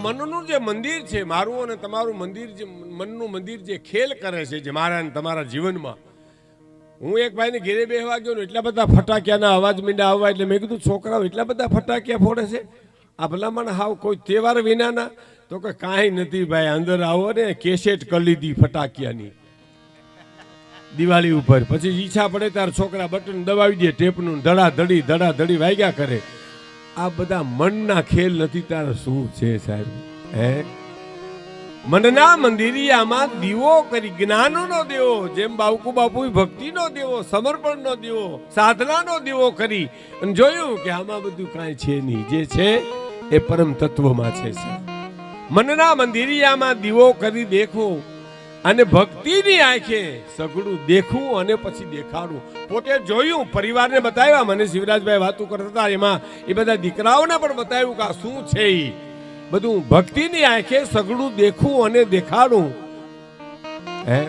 મનનું જે મંદિર છે, મારું અને તમારું મંદિર, જે મનનું મંદિર જે ખેલ કરે છે જે મારા અને તમારા જીવનમાં. હું એક ભાઈને ઘેરે બેહવા ગયો ને એટલા બધા ફટાકિયાના અવાજ મીંડા આવવા એટલે મેં કીધું છોકરાઓ એટલા બધા ફટાકિયા ફોડે છે આ ભલામણ હાવ કોઈ તહેવાર વિનાના? તો કે કાંઈ નથી ભાઈ, અંદર આવો ને કેસેટ કરી લીધી ફટાકિયાની દિવાળી ઉપર, પછી ઈચ્છા પડે ત્યારે છોકરા બટન દબાવી દે ટેપનું, ધડાધડી વાગ્યા કરે. આ બધા મનના ખેલ નથી તારે શું છે સાહેબ? હે, મનના મંદિરિયામાં દીવો કરી જ્ઞાનનો દેવો, જેમ બાવકુ બાપુ ભક્તિનો દેવો, સમર્પણનો દેવો, સાધનાનો દેવો કરી અને જોયું કે આમાં બધું કાંઈ છે નહીં, જે છે એ પરમ તત્વમાં છે. મનના મંદિરિયામાં દીવો કરી દેખો અને ભક્તિની આંખે સગડું દેખવું અને પછી દેખાડવું. પોતે જોયું, પરિવારને બતાવ્યા. મને શિવરાજભાઈ વાતો કરતા હતા એમાં એ બધા દીકરાઓને પણ બતાવ્યું કે આ શું છે. એ બધું ભક્તિની આંખે સગડું દેખવું અને દેખાડવું. હે,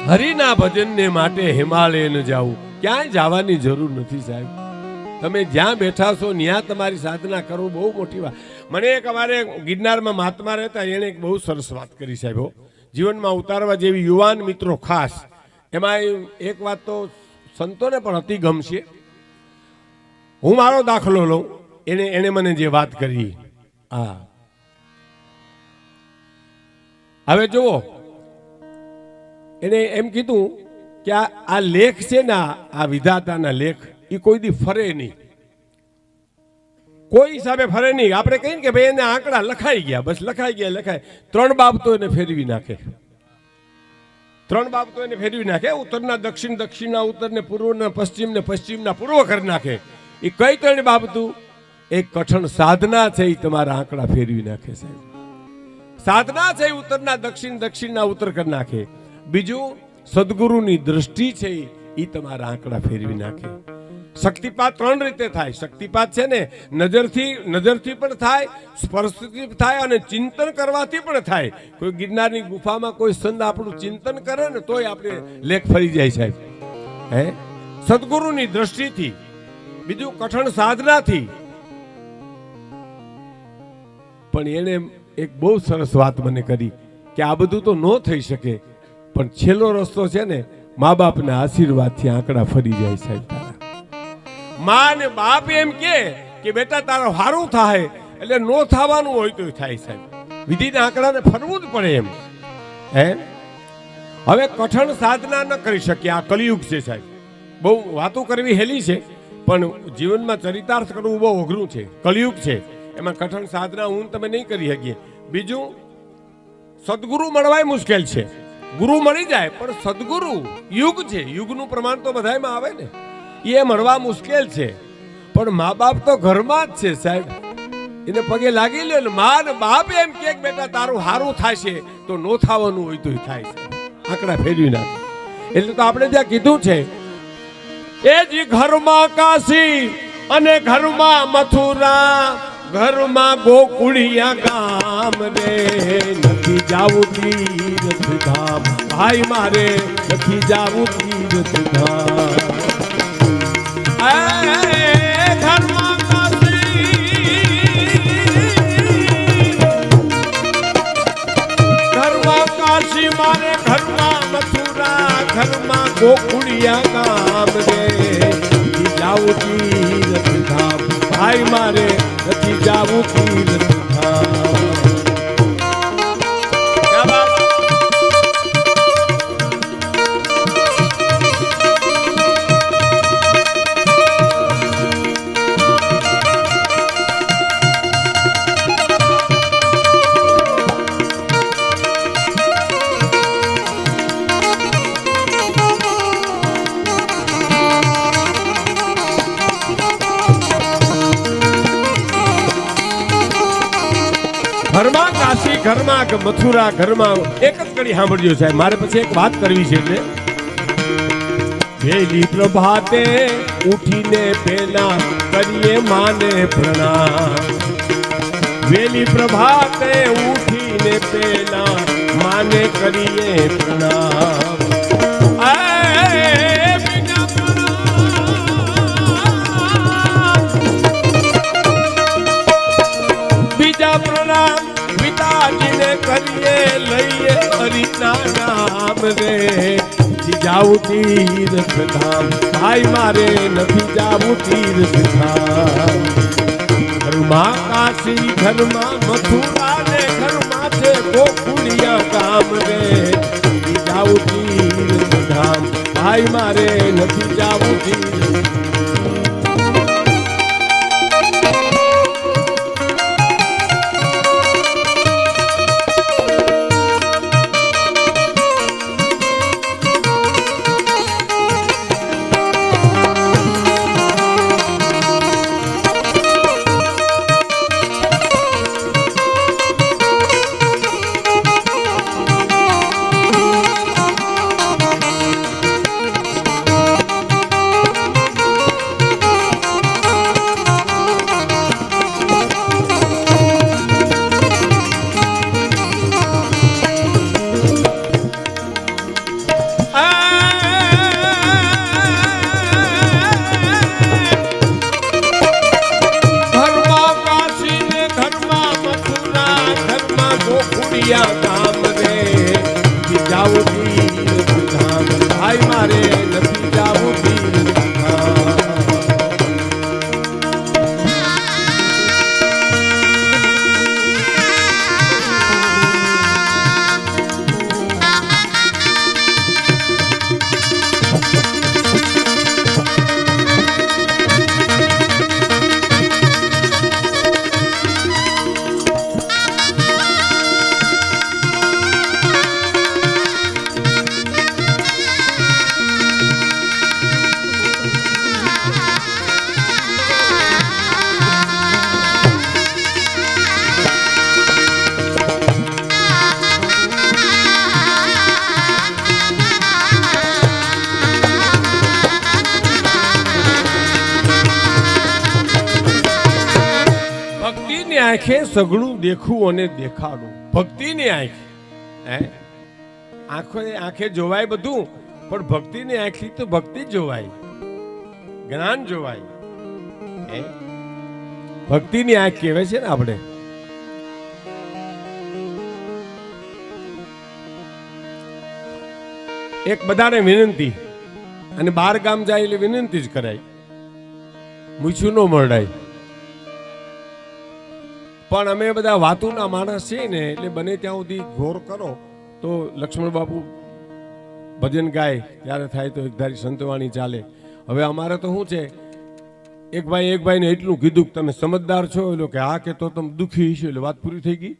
હરિના ભજનને માટે હિમાલય ન જાવું. ક્યાંય જવાની જરૂર નથી સાહેબ. તમે જ્યાં બેઠા છો ત્યાં તમારી સાધના કરવું બહુ મોટી વાત. મને એક અમારે ગિરનારમાં મહાત્મા રહેતા, એણે એક બહુ સરસ વાત કરી સાહેબ, જીવનમાં ઉતારવા જેવી. યુવાન મિત્રો ખાસ એમાં એક વાત તો સંતોને પણ અતિ ગમશે. હું મારો દાખલો લઉં, એને મને જે વાત કરી. હા, હવે જુઓ, એને એમ કીધું કે આ લેખ છે ને, આ વિધાતાના લેખ, એ કોઈ દી ફરે નહીં, કોઈ હિસાબે ફરે નહીં. આપણે કહીએ કે ભાઈ એને આંકડા લખાઈ ગયા, બસ લખાઈ ગયા. 3 બાબતો એને ફેરવી નાખે. 3 બાબતો એને ફેરવી નાખે. ઉત્તરના દક્ષિણ, દક્ષિણના ઉત્તર ને પૂર્વના પશ્ચિમ ને પશ્ચિમના પૂર્વ કરી નાખે. એ કઈ 3 બાબતું? એક કઠણ સાધના છે, એ તમારા આંકડા ફેરવી નાખે સાહેબ. સાધના છે, ઉત્તરના દક્ષિણ, દક્ષિણના ઉત્તર કરી નાખે. બીજું સદગુરુની દ્રષ્ટિ છે, એ તમારા આંકડા ફેરવી નાખે. શક્તિપાત 3 રીતે થાય. શક્તિપાત છે ને, નજરથી પણ થાય, સ્પર્શથી થાય અને ચિંતન કરવાથી પણ થાય. કોઈ ગિરનારની ગુફામાં કોઈ સંત આપણું ચિંતન કરે ને તોય આપણે લેખ ફરી જાય સાહેબ. હે, સદગુરુની દ્રષ્ટિથી. બીજું કઠણ સાધનાથી. પણ એને એક બહુ સરસ વાત મને કરી કે આ બધું તો ન થઈ શકે, પણ છેલ્લો રસ્તો છે ને, મા બાપના આશીર્વાદથી આંકડા ફરી જાય સાહેબ તારા. મા ને બાપ એમ કે બેટા તારો હારું થાય, એટલે નો થવાનું હોય તો થાય સાહેબ. વિધિના આંકડાને ફરવું જ પડે એમ. હે, હવે કઠણ સાધના ન કરી શકીએ. આ કલિયુગ છે સાહેબ. બહુ વાતો કરવી હેલી છે, પણ જીવનમાં ચરિતાર્થ કરવું બહુ અઘરું છે. કલિયુગ છે, એમાં કઠણ સાધના હું તમે નહીં કરી શકીએ. બીજું, સદગુરુ મળવાય મુશ્કેલ છે. ગુરુ મળી જાય, પણ સદગુરુ યુગ છે, યુગનું પ્રમાણ તો બધામાં આવે ને, એ મળવા મુશ્કેલ છે. પણ મા બાપ તો ઘરમાં જ છે સાહેબ. એને પગે લાગી લે. મા ને બાપ એમ કે બેટા તારું હારું થશે, તો નો થવાનું હોય તો થાય છે. આંકડા ફેરવી નાખે. એટલે તો આપણે ત્યાં કીધું છે, એ જ ઘરમાં કાશી અને ઘરમાં મથુરા, ઘરમાં ગોકુળિયા ગામ રે, નથી જાવું તીર્થ ધામ. ભાઈ મારે નથી જાવું તીર્થ ધામ. ઘરમાં કાશી મારે, ઘરમાં મથુરા, ઘરમાં ગોકુળિયા ગામ રે, નથી જાવું તીર્થ ધામ. ભાઈ મારે નથી જાવું તીર્થ ધામ. ઘરમાં કાશી, ઘરમાં મથુરા, ઘરમાં એક જ કડી સાંભળજો સાહેબ. મારે પછી એક વાત કરવી છે. એટલે વહેલી પ્રભાતે ઉઠીને પેલા કરીએ માને પ્રણામ. વહેલી પ્રભાતે ઉઠીને પેલા માને કરીએ પ્રણામ. બીજા પ્રણામ કરીએ લઈએ હરિના નામ રે જાવું તીર્થ ધામ ભાઈ મારે નથી જાવું તીર્થ ધામ ઘરમાં કાશી ઘરમાં મથુરા ને ઘરમાં છે ગોકુળિયા ગામ રે જાવું તીર્થ ધામ ભાઈ મારે નથી જાવું તીર્થ ગામ રે જાવું તીર્થ ધામ ભાઈ મારે નથી જાવું તીર્થ ધામ આંખે સઘળું દેખવું અને દેખાડું ભક્તિની આંખે આંખે જોવાય બધું પણ ભક્તિની આંખથી તો ભક્તિ જોવાય જ્ઞાન જોવાય ભક્તિની આંખ કહેવાય છે ને આપણે એક બધાને વિનંતી અને બાર ગામ જાય એટલે વિનંતી જ કરાય મૂછું ન મળાય પણ અમે બધા વાતુના માણસ છીએ ને એટલે બને ત્યાં સુધી ઘોર કરો તો લક્ષ્મણ બાપુ ભજન ગાય ત્યારે થાય તો એક ધારી સંતવાણી ચાલે હવે અમારે તો શું છે એક ભાઈને એટલું કીધું કે તમે સમજદાર છો એટલે કે હા કે તો તમે દુઃખી છો એટલે વાત પૂરી થઈ ગઈ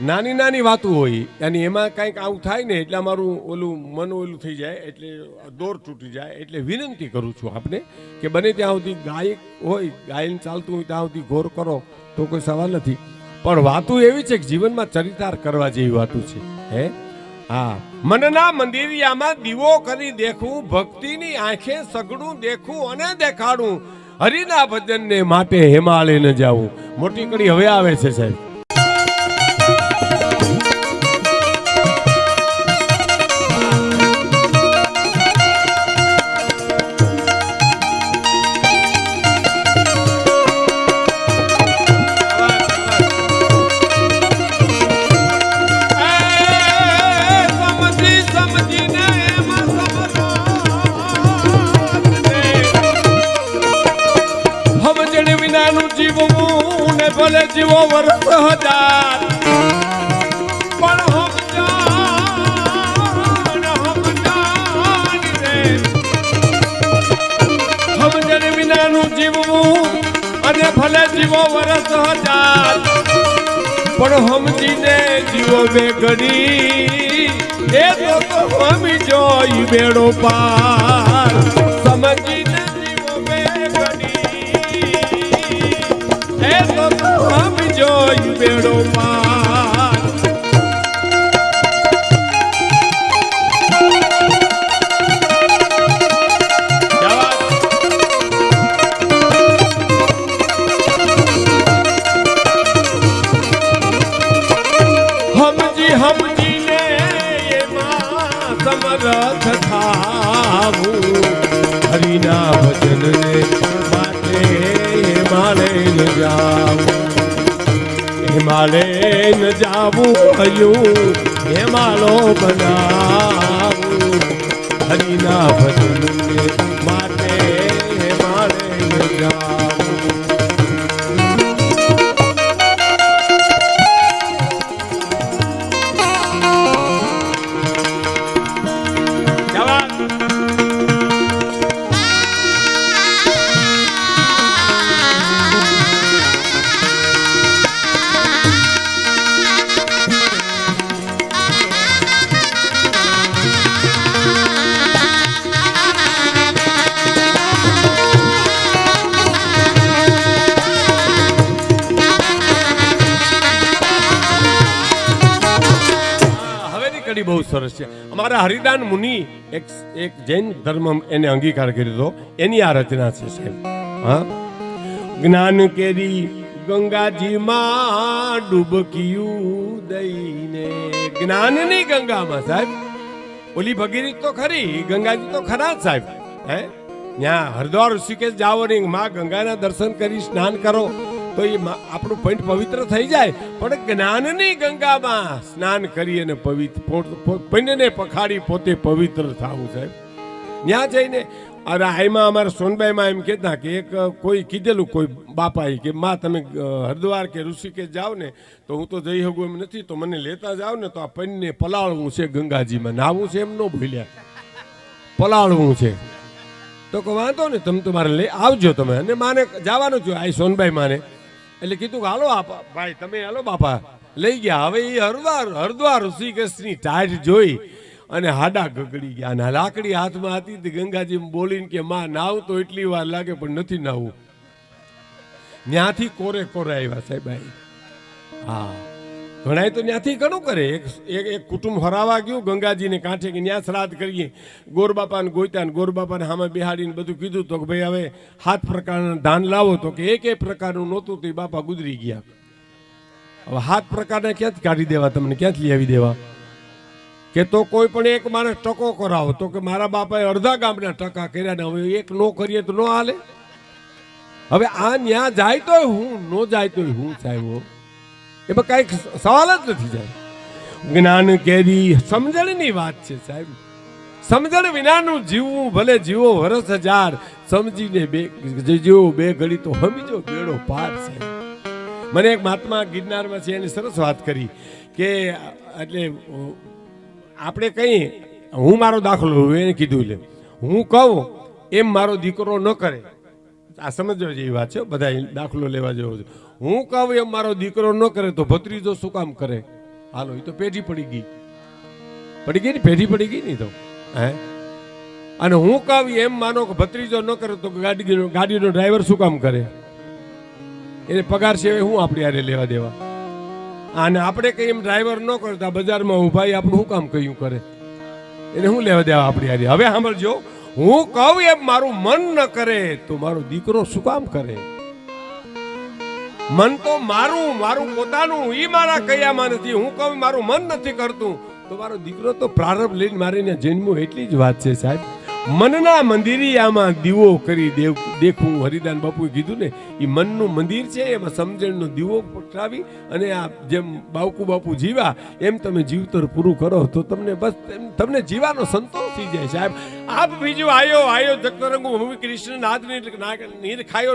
નાની નાની વાતો હોય અને એમાં કંઈક આવું થાય ને એટલે અમારું મન ઓલું થઈ જાય એટલે દોર તૂટી જાય એટલે વિનંતી કરું છું આપને કે બને ત્યાં સુધી ગાયક હોય ગાયન ચાલતું હોય ત્યાં સુધી ઘોર કરો તો કોઈ સવાલ નથી પણ વાતો એવી છે કે જીવનમાં ચરિતાર કરવા જેવી વાતો છે હે હા મનના મંદિરિયામાં દીવો કરી દેખું ભક્તિની આંખે સગડું દેખું અને દેખાડું હરિના ભજનને માટે હિમાલય ન જાવું મોટી કડી હવે આવે છે સાહેબ ભલે જીવો વર્ષ હજાર પણ સમજણ વિનાનું જીવવું અને ભલે જીવો વર્ષ હજાર પણ સમજીને જીવો બે ઘડી એ તો હમી જોઈ બેડો પાર સમજીને જીવો બે ઘડી એ તો હમી જોઈ બેડો પાર સમજીને એમાં સમરથ થાવું હરિના ભજનને માટે માળે ન જાવું માળે ન જાવું હયું હે માળો બનાવું હરિના ભજનને માટે હે માળે ન જાવું બહુ સરસ છે. અમારા હરિદાન મુનિ એક જૈન ધર્મ એને અંગીકાર કર્યો હતો, એની આ રચના છે સાહેબ. હા, જ્ઞાન કેરી ગંગાજીમાં ડૂબકીયું દઈને. જ્ઞાનની ગંગામાં સાહેબ, ઓલી ભગીરથ તો ખરી, ગંગાજી તો ખરા જ સાહેબ. હે, ત્યાં હરિદ્વાર ઋષિકેશ જાઓ ને માં ગંગાના દર્શન કરી સ્નાન કરો તો એ આપણું પંચ પવિત્ર થઈ જાય. પણ જ્ઞાનની ગંગામાં સ્નાન કરી અને પંચને પખાડી પોતે પવિત્ર થવું સાહેબ. ત્યાં જઈને અરે આમાં અમારા સોનબાઈમાં એમ કહેતા કે એક કોઈ કીધેલું કોઈ બાપાએ કે માં તમે હરિદ્વાર કે ઋષિકેશ જાઓ ને તો હું તો જઈ શકું એમ નથી, તો મને લેતા જાઓ ને તો આ પંચને પલાળવું છે ગંગાજીમાં, નાવું છે એમ ન ભૂલ્યા, પલાળવું છે. તો કોઈ વાંધો ને તમે તમારે લઈ આવજો તમે. અને માને જવાનું છું આ સોનબાઈ માને, એટલે કીધું કે હાલો ભાઈ તમે હાલો બાપા, લઈ ગયા. હવે એ હરિદ્વાર ઋષિકેશની ટાઈટ જોઈ અને હાડા ગગડી ગયા. અને લાકડી હાથમાં હતી ગંગાજી બોલીને કે માં નાવ તો એટલી વાર લાગે પણ નથી નાવું. ત્યાંથી કોરે કોરે આવ્યા સાહેબ. હા, ઘણા તો ત્યાંથી ઘણું કરે. એક કુટુંબ હરાવા ગયું ગંગાજીને કાંઠે કે ત્યાં શ્રાદ્ધ કરીએ. ગોરબાપાને ગોત્યા ને ગોરબાપાને સામે બિહાડીને બધું કીધું તો કે ભાઈ હવે 7 પ્રકારના ધાન લાવો, તો કે એક પ્રકારનું નહોતું તો બાપા ગુજરી ગયા. હવે 7 પ્રકારના ક્યાંથી કાઢી દેવા, તમને ક્યાંથી લઈ આવી દેવા? કે તો કોઈ પણ એક માણસ ટકો કરાવો, તો કે મારા બાપાએ અડધા ગામના ટકા કર્યા ને હવે એક નો કરીએ તો ન હાલે. હવે આ ન્યા જાય તોય હું, નો જાય તોય હું સાહેબ. એમાં કઈક સવાલ જ નથી જાય. જ્ઞાન કેરી સમજણની વાત છે સાહેબ. સમજણ વિનાનું જીવવું ભલે જીવો વરસ 1000, સમજીને જીવો 2 ઘડી તો સમજો બેડો પાર છે. મને એક મહાત્મા ગિરનારમાં છે એની સરસ વાત કરી કે એટલે આપણે કહીએ હું મારો દાખલો એને કીધું લે હું કહું એમ મારો દીકરો ન કરે. આ સમજવા જેવી વાત છે, બધા દાખલો લેવા જેવો છે. હું કહું એમ મારો દીકરો ન કરે તો ભત્રીજો શું કામ કરે? હાલો, એ તો પેઢી પડી ગઈ ને, પેઢી પડી ગઈ નહીં તો હે. અને હું કહું એમ માનો કે ભત્રીજો ન કરે તો ગાડીનો ડ્રાઈવર શું કામ કરે? એને પગાર સિવાય હું આપણી હારે લેવા દેવા? અને આપણે કઈ એમ ડ્રાઈવર ન કરતા બજારમાં ઉભા આપણું શું કામ કયું કરે? એને શું લેવા દેવા આપણી હારે? હવે સાંભળજો, હું કહું એમ મારું મન ન કરે તો મારો દીકરો શું કામ કરે? મન તો મારું પોતાનું, ઈ મારા કયામાં નથી. હું કહું મારું મન નથી કરતું તો મારો દીકરો તો પ્રારંભ લઈને મારીને જન્મો. એટલી જ વાત છે સાહેબ. મનના મંદિરિયામાં દીવો કરી દેખું. હરિદાન બાપુએ કીધું ને, એ મનનું મંદિર છે, એમાં સમજણનો દીવો પકડાવી અને આ જેમ બાવકુ બાપુ જીવા એમ તમે જીવતર પૂરું કરો તો તમને બસ તમને જીવાનો સંતોષ થઈ જાય સાહેબ. આપ બીજું આયો જગતરંગુ ભૂમિ કૃષ્ણ નાદ નીર ખાયો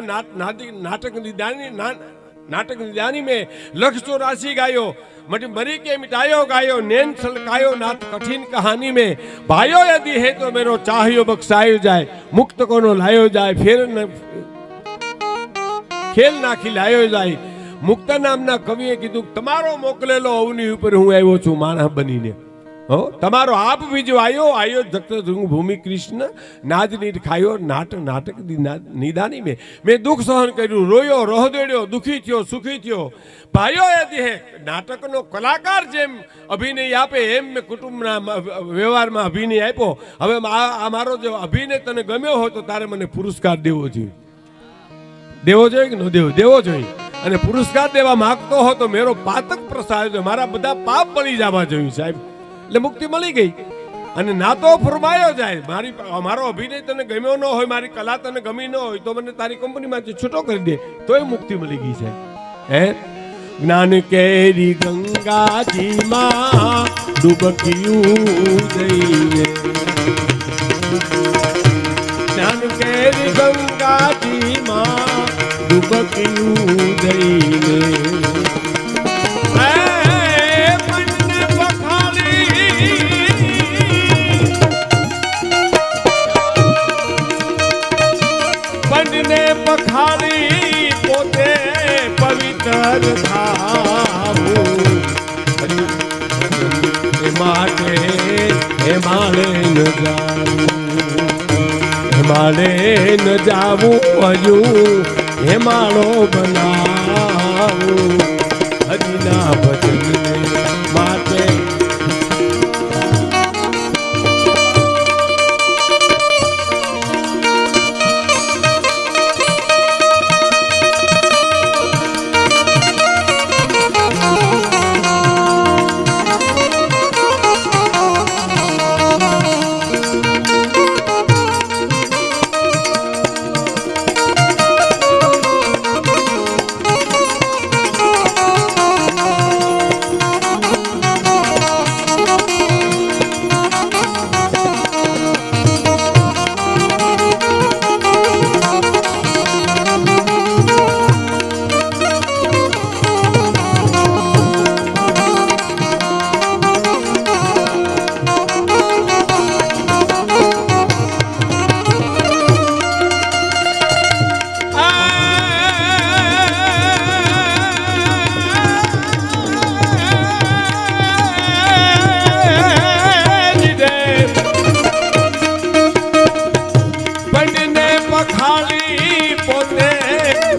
નાટક निदानी में 184 गायो मरी के मिटायो गायो नैन छलकायो नाथ कठिन कहानी में भायो यदि है तो मेरो चाहियो बख्शायो जाए मुक्त कोनो लायो जाए फिर खेल ना खिलायो जाए. मुक्त नामना कविए कीधु तमारो मोकलेलो अवनी ऊपर हूँ आव्यो छुं माणस बनीने. हो तमारो आप बीजो आयो जगतरंगु भूमि कृष्ण नाद नीर खायो नाटक निदानी में मैं दुख सहन कर्યું रोयो रोहदेड्यो दुखी थयो सुखी थयो भाइयो यदि है नाटक नो कलाकार जेम अभिनय आपे एम मैं कुटुंबना व्यवहार में अभिनय आप्यो. हवे आ मारो जो अभिनय तने गम्यो हो तो तारे मने पुरस्कार देवो जोईए कि न देवो जोईए. અને પુરસ્કાર દેવા માંગતો હો તો મેરો પાતક પ્રસાદ મારા બધા પાપ બળી જવા જોઈએ સાહેબ. એટલે મુક્તિ મળી ગઈ. અને ના તો ફરમાયો જાય મારો અભિનય તને ગમ્યો ન હોય, મારી કલા તને ગમી ન હોય તો મને તારી કંપનીમાંથી છૂટો કરી દે તોય મુક્તિ મળી ગઈ સાહેબ. હે જ્ઞાન કેરી ગંગાજીમાં ડૂબકિયું દઈને જ્ઞાન કેરી ગંગાજીમાં ડૂબકિયું દઈને પખાડી પોતે પવિત્ર થાવું એ માટે એ માળે ન જાવું હજુ હે માળો બનાવું હરિના ભજન માટે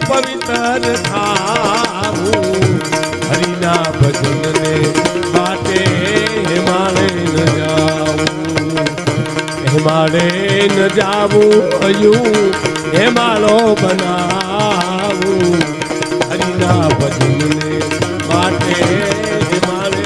પવિત્ર થાવું હરિના ભજનને માટે હિમાલય ન જાવું હિમાલય ન જાવું હયું હિમાલો બનાવું હરિના ભજનને માટે હિમાલય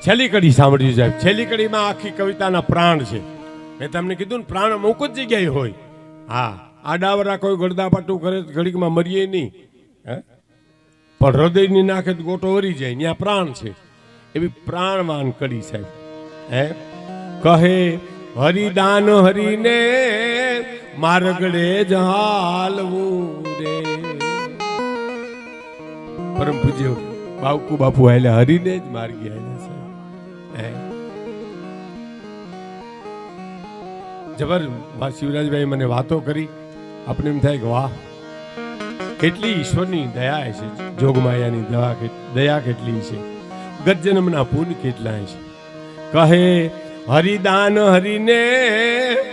છેલ્લી કડી સાંભળ્યું સાહેબ. છેલ્લી કડીમાં આખી કવિતાના પ્રાણ છે. મેં તમને કીધું ને પ્રાણ અમુક જ જગ્યાએ હોય. હા, આડાવરા કોઈ ગળદાપાટું કરે ઘડીકમાં મરીએ નહીં, પણ હૃદયની નાખે ગોટો વરી જાય, ત્યાં પ્રાણ છે. એવી પ્રાણવાન કડી સાહેબ. કહે હરિદાન હરિને માર્ગડે જહાલવું રે. પરમ પૂજ્ય બાવકુ બાપુ આયેલા હરિને જ માર્ગી આયેલા છે. જબર શિવરાજભાઈ મને વાતો કરી, આપણે એમ થાય કે વાહ, કેટલી ઈશ્વરની દયા છે, જોગમાયાની દયા કેટલી છે, ગજ્જન્મના પુન કેટલા છે. કહે હરિદાન હરિને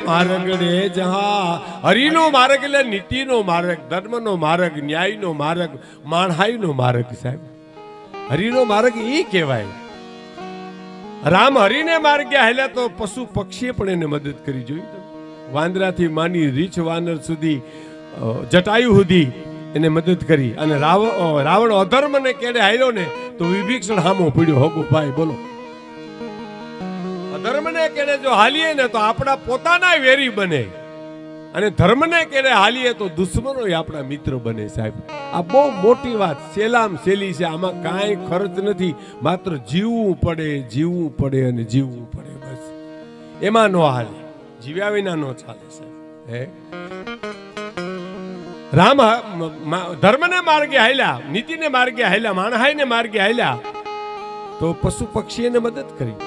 માર્ગડે જહા. હરિનો માર્ગ એટલે નીતિનો માર્ગ, ધર્મનો માર્ગ, ન્યાયનો માર્ગ, માણહાઈનો માર્ગ સાહેબ. હરિનો માર્ગ એ કહેવાય. રામ હરિને માર્ગે હાલ્યા તો પશુ પક્ષીએ પણ એને મદદ કરી. જોઈ વાંદરાથી માની રીછ વાનર સુધી, જટાયુ સુધી એને મદદ કરી. અને રાવણ અધર્મને કેડે હાલ્યો ને તો વિભીષણ હામો પડ્યો. હગો ભાઈ બોલો, અધર્મને કેડે જો હાલીએ ને તો આપણા પોતાના વેરી બને, અને ધર્મને કેડે હાલીએ તો દુશ્મનો આપણા મિત્ર બને સાહેબ. આ બહુ મોટી વાત, સેલામ સેલી છે. આમાં કાંઈ ખર્ચ નથી, માત્ર જીવવું પડે, જીવવું પડે અને જીવવું પડે, બસ. એમાં નો હાલે, જીવ્યા વિના નો ચાલે સાહેબ. રામ ધર્મને માર્ગે હાલ્યા, નીતિને માર્ગે હાલ્યા, માણહાઈને માર્ગે હાલ્યા તો પશુ પક્ષીને મદદ કરી.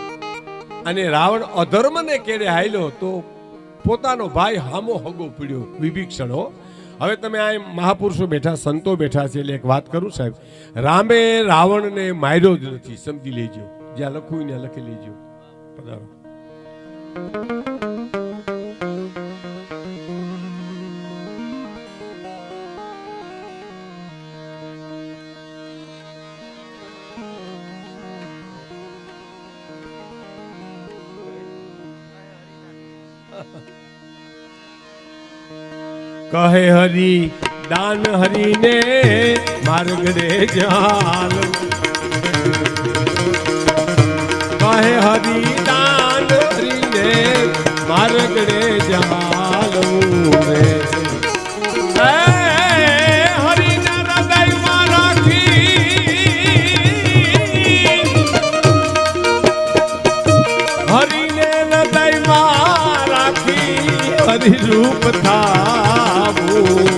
અને રાવણ અધર્મને કેડે હાલ્યો તો પોતાનો ભાઈ હામો હગો પીડ્યો, વિભીષણો. હવે તમે આ મહાપુરુષો બેઠા, સંતો બેઠા છે, એટલે એક વાત કરું સાહેબ. રામે રાવણને માર્યો જ નથી, સમજી લેજો. જ્યાં લખવું ને લખી લેજો. પધારો. કહે હરી દાન હરીને માર્ગડે જાલ. કહે હરી દાન હરીને માર્ગડે જાલ. હરીના હૃદયમાં રાખી હરીને હૃદયમાં રાખી હરી રૂપ થાવું.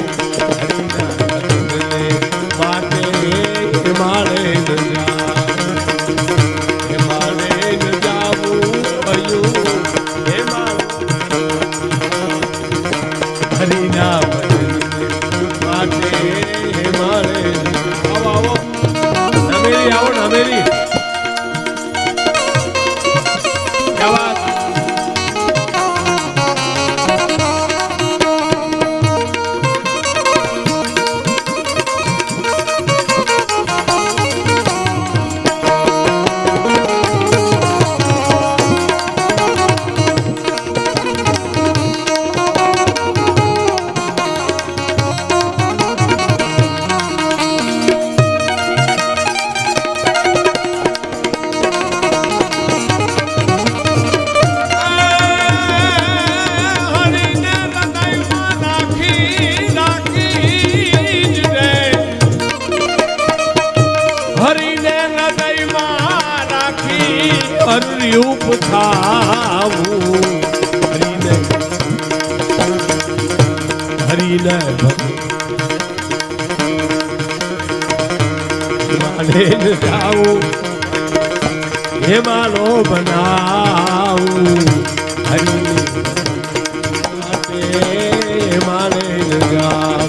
મારે ન જાવું હરિના માટે મારે. આવો આવો નમેરી, આવો નમેરી. રૂપ થાવું હરીને હરીને માને ન જાવું હે માનો બનાવું. હરી માટે માને ન જાવું.